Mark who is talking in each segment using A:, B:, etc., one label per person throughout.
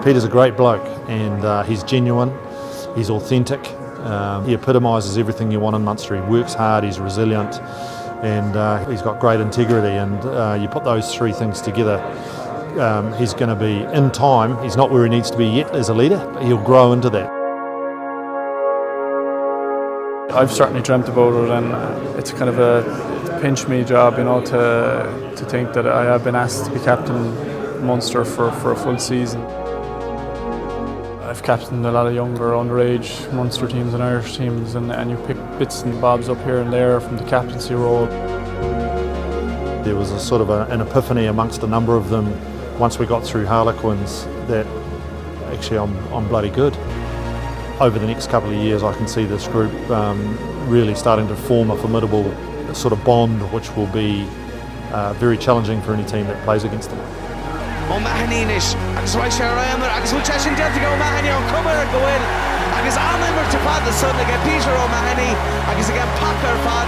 A: Peter's a great bloke, and he's genuine, he's authentic, he epitomises everything you want in Munster. He works hard, he's resilient, and he's got great integrity, and you put those three things together, he's going to be, in time, he's not where he needs to be yet as a leader, but he'll grow into that.
B: I've certainly dreamt about it, and it's kind of a pinch me job, you know, to think that I have been asked to be captain Munster for a full season. I've captained a lot of younger underage Munster teams and Irish teams, and you pick bits and bobs up here and there from the captaincy role.
A: There was a sort of an epiphany amongst a number of them once we got through Harlequins that actually I'm bloody good. Over the next couple of years I can see this group really starting to form a formidable sort of bond which will be very challenging for any team that plays against them.
C: Mumhan agus right sé raimar agus bhfuil tesin deartha go Mumhan an cumar go bhfuil agus anlimar to fad the sun again Peter O'Mahony agus again Packer fad.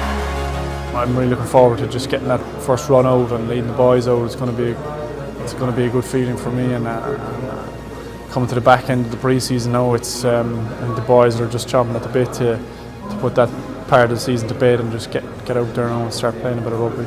B: I'm really looking forward to just getting that first run out and leading the boys out. It's going to be a good feeling for me, and coming to the back end of the pre-season now, it's and the boys are just chomping at the bit to put that part of the season to bed and just get out there now and start playing a bit of rugby.